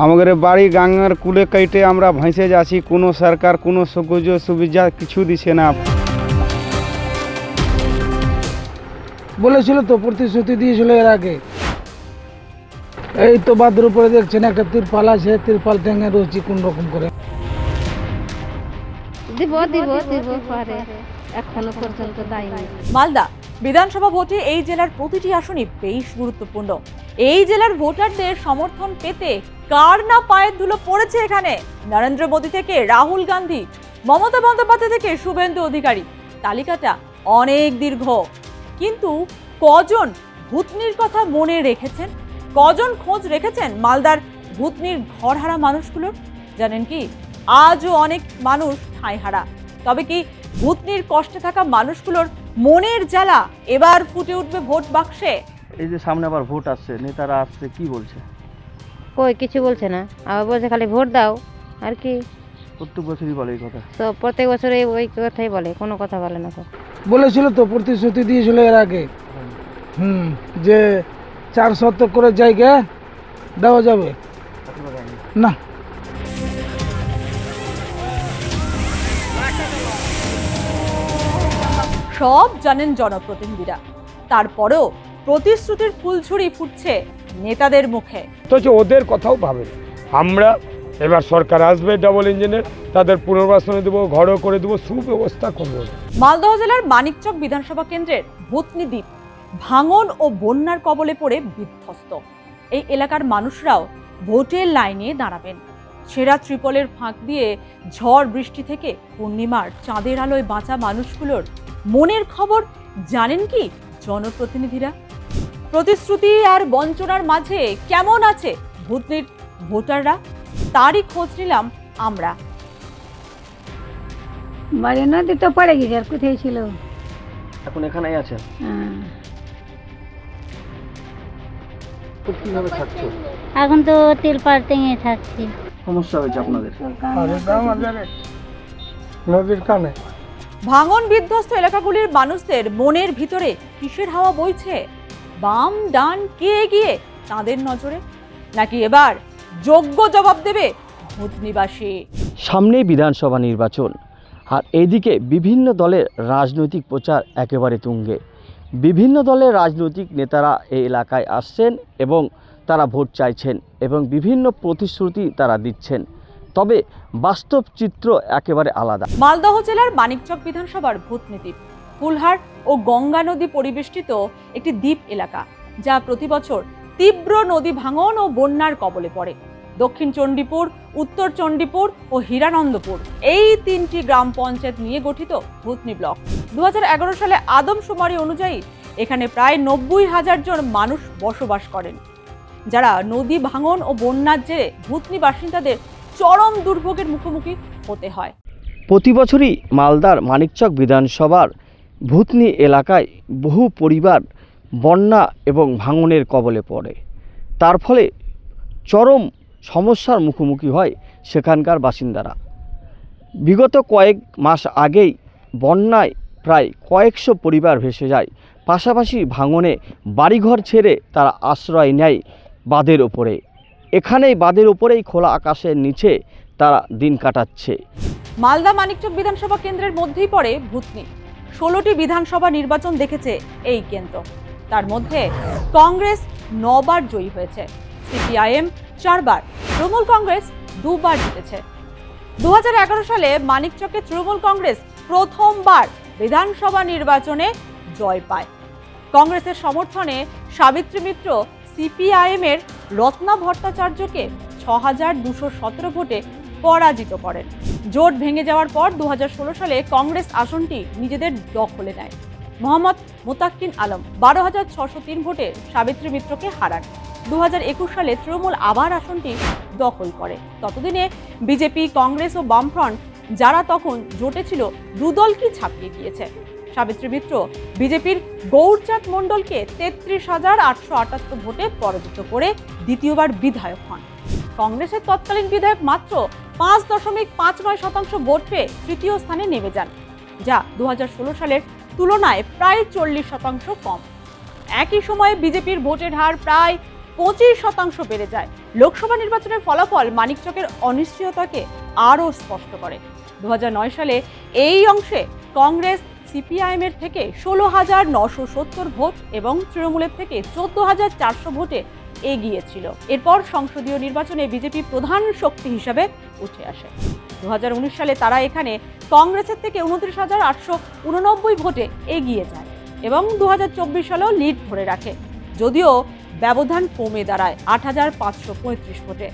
আমাদের বাড়ি গাঙ্গার কুলে কাইটে আমরা ভেসে যাচ্ছি, কোনো সরকার কোনো সুবিধা কিছু দিছে না। বলেছিল তো, প্রতিশ্রুতি দিয়েছিল এর আগে। এই তো বাদের উপরে দেখছেন একটা তিরপাল আছে, তিরপাল টেঙে রয়েছি কোন রকম করে। দিব পারে, এখনো পর্যন্ত দেয়নি। মালদা বিধানসভা ভোটে এই জেলার প্রতিটি আসনই বেশ গুরুত্বপূর্ণ। এই জেলার ভোটারদের সমর্থন পেতে কার না পায়ের ধুলো পড়েছে এখানে। নরেন্দ্র মোদী থেকে রাহুল গান্ধী, মমতা বন্দ্যোপাধ্যায় থেকে শুভেন্দু অধিকারী, তালিকাটা অনেক দীর্ঘ। কিন্তু কজন ভূতনির কথা মনে রেখেছেন, কজন খোঁজ রেখেছেন মালদার ভূতনির ঘরহারা মানুষগুলোর? জানেন কি, আজও অনেক মানুষ ঠাঁইহারা। তবে কি ভূতনির কষ্টে থাকা মানুষগুলোর মনের জ্বালা এবার ফুটে উঠবে ভোট বাক্সে? এই যে সামনে আবার ভোট আসছে, নেতারা আসছে, কি বলছে? কই কিছু বলছে না, আবার বলছে খালি ভোট দাও। আর কি প্রত্যেক বছরই বলে এই কথা। তো প্রত্যেক বছরে ওই কথাই বলে, কোনো কথা বলে না তো। বলেছিল তো, প্রতিশ্রুতি দিয়েছিল এর আগে। যে 4 শতক করে জায়গা দেওয়া যাবে না। সব জানেন জনপ্রতিনিধিরা, তারপরেও প্রতিশ্রুতির ফুলঝুরি ফুটছে নেতাদের মুখে। তো ওদের কথাও ভাবেন। আমরা এবার সরকার আসবে ডাবল ইঞ্জিনের, তাদের পুনর্বাসনে দেবো, ঘরও করে দেবো, সুব্যবস্থা করবো। মালদহ জেলার মানিকচক বিধানসভা কেন্দ্রের ভূতনি দ্বীপ ভাঙন ও বন্যার কবলে পড়ে বিধ্বস্ত। এই এলাকার মানুষরাও ভোটের লাইনে দাঁড়াবেন। ছেঁড়া ত্রিপলের ফাঁক দিয়ে ঝড় বৃষ্টি থেকে পূর্ণিমার চাঁদের আলোয় বাঁচা মানুষগুলোর মনের খবর জানেন কি জনপ্রতিনিধিরা? প্রতিশ্রুতি আর বঞ্চনার মাঝে কেমন আছে ভূতনির ভোটাররা, তারই খোঁজ নিলাম আমরা। বাড়ি নদী তো পড়ে গেছে, আর কোথায় ছিল? এখন এখানেই আছে। কিভাবে থাকছো? এখন তো তিরপাল টেঙে থাকছি। সমস্যা হয়েছে আপনাদের? নদীর কানে ভাঙন বিধ্বস্ত এলাকাগুলির মানুষদের মনের ভিতরে কিসের হাওয়া বইছে? বাম ডান কে এগিয়ে তাদের নজরে, নাকি এবার যোগ্য জবাব দেবে ভূতনিবাসী? সামনেই বিধানসভা নির্বাচন, আর এইদিকে বিভিন্ন দলের রাজনৈতিক প্রচার একেবারে তুঙ্গে। বিভিন্ন দলের রাজনৈতিক নেতারা এই এলাকায় আসছেন এবং তারা ভোট চাইছেন এবং বিভিন্ন প্রতিশ্রুতি তারা দিচ্ছেন। তবে বাস্তব চিত্র একেবারে আলাদা। মালদহ জেলার মানিকচক বিধানসভার ভূতনি দ্বীপ ফুলহার ও গঙ্গা নদী পরিবেষ্টিত একটি দ্বীপ এলাকা, যা প্রতি বছর তীব্র নদী ভাঙন ও বন্যার কবলে পড়ে। দক্ষিণ চণ্ডীপুর, উত্তর চণ্ডীপুর ও হীরানন্দপুর এই 3টি গ্রাম পঞ্চায়েত নিয়ে গঠিত ভূতনি ব্লক। 2011 সালে আদমশুমারি অনুযায়ী এখানে প্রায় 90,000 জন মানুষ বসবাস করেন, যারা নদী ভাঙন ও বন্যার জেরে ভূতনি বাসিন্দাদের চরম দুর্ভোগের মুখোমুখি হতে হয়। প্রতি বছরই মালদার মানিকচক বিধানসভার ভূতনি এলাকায় বহু পরিবার বন্যা এবং ভাঙনের কবলে পড়ে। তার ফলে চরম সমস্যার মুখোমুখি হয় সেখানকার বাসিন্দারা। বিগত কয়েক মাস আগেই বন্যায় প্রায় কয়েকশো পরিবার ভেসে যায়। পাশাপাশি ভাঙনে বাড়িঘর ছেড়ে তারা আশ্রয় নেয় বাঁধের ওপরে। এখানেই বাঁধের ওপরেই খোলা আকাশের নিচে তারা দিন কাটাচ্ছে। মালদা মানিকচক বিধানসভা কেন্দ্রের মধ্যেই পড়ে ভূতনি। 16টি বিধানসভা নির্বাচন দেখেছে এই কেন্দ্র। তার মধ্যে কংগ্রেস 9 বার জয়ী হয়েছে, সিপিআইএম 4 বার, তৃণমূল কংগ্রেস 2 বার জিতেছে। 2011 সালে মানিকচকে তৃণমূল কংগ্রেস প্রথমবার বিধানসভা নির্বাচনে জয় পায়। কংগ্রেসের সমর্থনে সাবিত্রী মিত্র সিপিআইএম এর রত্না ভট্টাচার্যকে 6,217 ভোটে পরাজিত করেন। জোট ভেঙে যাওয়ার পর 2016 সালে কংগ্রেস আসনটি নিজেদের দখলে নেয়। মোহাম্মদ মোতাক্কিন আলম 12,603 ভোটে সাবিত্রী মিত্রকে হারান। 2021 সালে তৃণমূল আবার আসনটি দখল করে। ততদিনে বিজেপি, কংগ্রেস ও বামফ্রন্ট, যারা তখন জোটে ছিল, দুদলকে ছাপিয়ে গিয়েছে। সাবিত্রী মিত্র বিজেপির গৌরচাঁদ মণ্ডলকে 33,878 ভোটে পরাজিত করে দ্বিতীয়বার বিধায়ক হন। কংগ্রেসের তৎকালীন বিধায়ক মাত্র 5.59% ভোট পেয়ে তৃতীয় স্থানে নেমে যান, যা 2016 সালের তুলনায় প্রায় 40% কম। একই সময়ে বিজেপির ভোটের হার প্রায় 25% বেড়ে যায়। লোকসভা নির্বাচনের ফলাফল মানিকচকের অনিশ্চয়তাকে আরও স্পষ্ট করে। 2009 সালে এই অংশে কংগ্রেস সিপিআইএম এর থেকে 16,970 ভোট এবং তৃণমূলের থেকে 14,400 ভোটে এগিয়ে ছিল। এরপর সংসদীয় নির্বাচনে বিজেপি প্রধান শক্তি হিসাবে উঠে আসে। 2019 সালে তারা এখানে কংগ্রেসের থেকে 29,889 ভোটে এগিয়ে যায় এবং 2024 সালেও লিড ধরে রাখে, যদিও ব্যবধান কমে দাঁড়ায় 8,535 ভোটে।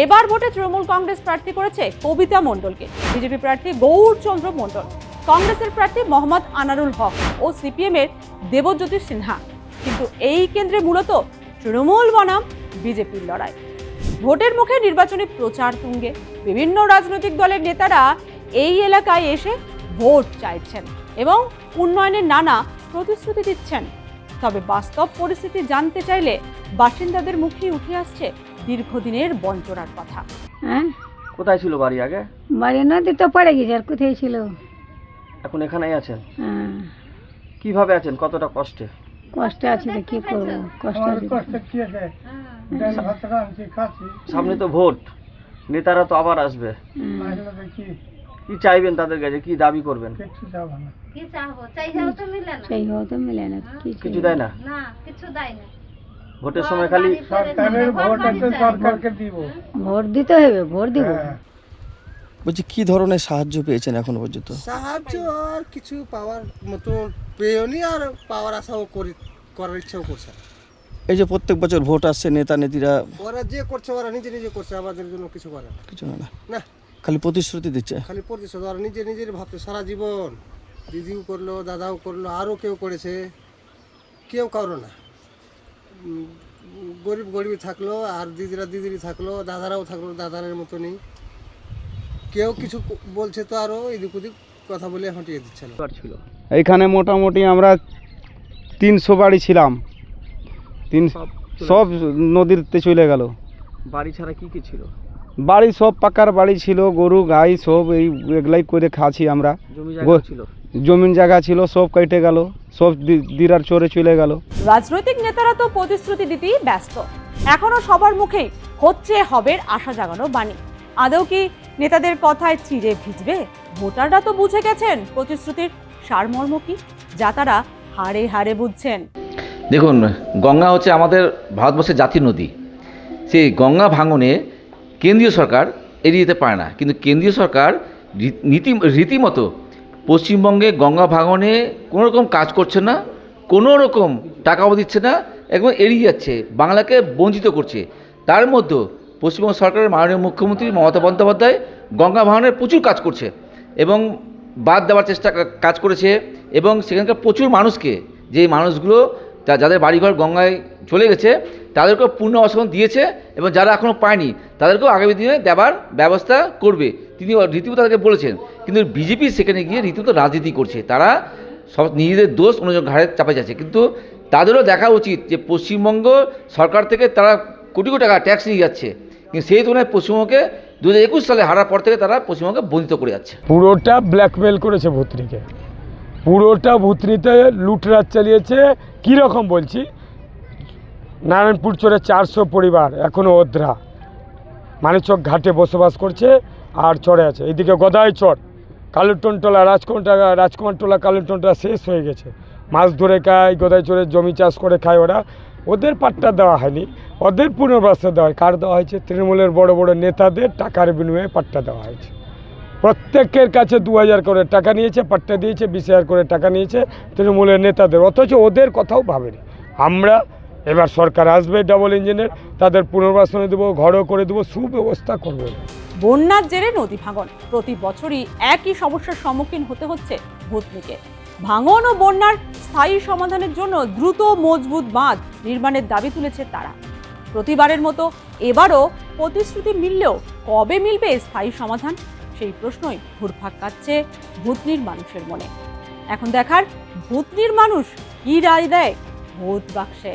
এবার ভোটে তৃণমূল কংগ্রেস প্রার্থী করেছে কবিতা মণ্ডলকে, বিজেপি প্রার্থী গৌরচন্দ্র মণ্ডল, কংগ্রেসের প্রার্থী মোহাম্মদ আনারুল হক ও সিপিএম এর দেবজ্যোতি সিনহা। কিন্তু এই কেন্দ্রে মূলত তৃণমূল বনাম বিজেপির লড়াই। ভোটের মুখে নির্বাচনী প্রচার তুঙ্গে বিভিন্ন রাজনৈতিক দলের নেতারা এই এলাকায় এসে ভোট চাইছেন এবং উন্নয়নের নানা প্রতিশ্রুতি দিচ্ছেন। তবে বাস্তব পরিস্থিতি জানতে চাইলে বাসিন্দাদের মুখে উঠে আসছে দীর্ঘদিনের বঞ্চনার কথা। হ্যাঁ, কোথায় ছিল বাড়ি আগে? বাড়ি নদী তো পড়ে গেছে, আর কোথায় ছিল? এখন এখানেই আছেন? হ্যাঁ, কিভাবে আছেন? কতটা কষ্টে? কষ্ট আছে তো কি করবো, কষ্ট আছে। সামনে তো ভোট, নেতারা তো আবার আসবে, কি চাইবেন তাদের কাছে, কি দাবি করবেন? সেই হও তো মিলে না, কিছু দেয় না, ভোটের সময় খালি ভোট দিতে হবে, ভোট দিব। বলছি কি ধরনের সাহায্য পেয়েছেন এখনো পর্যন্ত? সাহায্য আর কিছু পাওয়ার মতো পেয়নি, আর পাওয়ার আশাও করার ইচ্ছাও করছে। এই যে প্রত্যেক বছর ভোট আসছে, নেতা নেত্রীরা ওরা যে করছে ওরা নিজে নিজে করছে, আমাদের জন্য কিছু করে না। কিছু না, না, খালি প্রতিশ্রুতি দিচ্ছে। খালি প্রতিশোধ। ওরা নিজে নিজের ভাবছে সারা জীবন, দিদিও করলো, দাদাও করলো, আরও কেউ করেছে, কেউ কারো না। গরিবই থাকলো, আর দিদিরই থাকলো, দাদারাও থাকলো দাদারের মতনই। কেউ কিছু বলছে তো আরও এদিক ওদিক কথা বলে হটিয়ে দিচ্ছে না। ছিল এইখানে মোটামুটি আমরা 300 বাড়ি ছিলাম, সব নদীতে চলে গেল। বাড়ি ছাড়া কি কি ছিল? বাড়ি সব পাকার বাড়ি ছিল, গরু গাই সব এই এগুলাই করে খাচ্ছি আমরা। জমি জায়গা ছিল, জমিন জায়গা ছিল, সব কেটে গেল, সব দিরার চরে চলে গেল। রাজনৈতিক নেতারা তো প্রতিশ্রুতি দিতেই ব্যস্ত, এখনো সবার মুখেই হচ্ছে হবের আশা জাগানো বাণী। আদৌ কি নেতাদের কথায় চিড়ে ভিজবে? ভোটাররা তো বুঝে গেছেন প্রতিশ্রুতির সারমর্ম কি, যা তারা হাড়ে হাড়ে বুঝছেন। দেখুন, গঙ্গা হচ্ছে আমাদের ভারতবর্ষের জাতীয় নদী। সেই গঙ্গা ভাঙনে কেন্দ্রীয় সরকার এড়িয়ে যেতে পারে না, কিন্তু কেন্দ্রীয় সরকার রীতিমতো পশ্চিমবঙ্গে গঙ্গা ভাঙনে কোনো রকম কাজ করছে না, কোনো রকম টাকাও দিচ্ছে না, একদম এড়িয়ে যাচ্ছে, বাংলাকে বঞ্চিত করছে। তার মধ্যে পশ্চিমবঙ্গ সরকারের মাননীয় মুখ্যমন্ত্রী মমতা বন্দ্যোপাধ্যায় গঙ্গা ভাঙনের প্রচুর কাজ করছে এবং বাদ দেওয়ার কাজ করেছে, এবং সেখানকার প্রচুর মানুষকে, যে মানুষগুলো যাদের বাড়িঘর গঙ্গায় চলে গেছে তাদেরকেও পুনর্বাসন দিয়েছে, এবং যারা এখনও পায়নি তাদেরকেও আগামী দিনে দেওয়ার ব্যবস্থা করবে তিনি রীতিমতো তাদেরকে বলেছেন। কিন্তু বিজেপি সেখানে গিয়ে রীতিমতো রাজনীতি করছে, তারা সব নিজেদের দোষ অন্যজন ঘাড়ে চাপে যাচ্ছে। কিন্তু তাদেরও দেখা উচিত যে পশ্চিমবঙ্গ সরকার থেকে তারা কোটি কোটি টাকা ট্যাক্স নিয়ে যাচ্ছে, কিন্তু সেই তুলনায় পশ্চিমবঙ্গকে 2021 সালে হারার পর থেকে তারা পশ্চিমবঙ্গকে বঞ্চিত করে যাচ্ছে। পুরোটা ব্ল্যাকমেল করেছে ভূতনিকে, পুরোটা ভূতনিতে লুটরাজ চালিয়েছে। কীরকম বলছি, নারায়ণপুর চরে 400 পরিবার এখনও অধ্রা মানিকচক ঘাটে বসবাস করছে আর চরে আছে। এইদিকে গদাই চর, কালুটনটোলা, রাজকুমারটোলা, কালুটনটোলা শেষ হয়ে গেছে। মাছ ধরে খায়, গদাই চরে জমি চাষ করে খায় ওরা। ওদের পাট্টা দেওয়া হয়নি, ওদের পুনর্বাসন দেওয়া হয়। কার দেওয়া হয়েছে? তৃণমূলের বড় বড় নেতাদের টাকার বিনিময়ে পাট্টা দেওয়া হয়েছে। প্রত্যেকের কাছে 2000 করে টাকা নিয়েছে, পাট্টা দিয়েছে, 20,000 করে টাকা নিয়েছে তৃণমূলের নেতাদের, অথচ ওদের কথাও ভাবেনি। আমরা এবার সরকার আসবে ডাবল ইঞ্জিনের, তাদের পুনর্বাসনে দেবো, ঘরও করে দেবো, সুব্যবস্থা করবো। বন্যার জেরে নদী ভাঙন, প্রতি বছরই একই সমস্যার সম্মুখীন হতে হচ্ছে ভূতনিকে। ভাঙন ও বন্যার স্থায়ী সমাধানের জন্য দ্রুত মজবুত বাঁধ নির্মাণের দাবি তুলেছে তারা। প্রতিবারের মতো এবারও প্রতিশ্রুতি মিললেও কবে মিলবে স্থায়ী সমাধান, সেই প্রশ্নই ঘুরপাক কাটছে ভূতনির মানুষের মনে। এখন দেখার ভূতনির মানুষ কি রায় দেয় ভোট বাক্সে।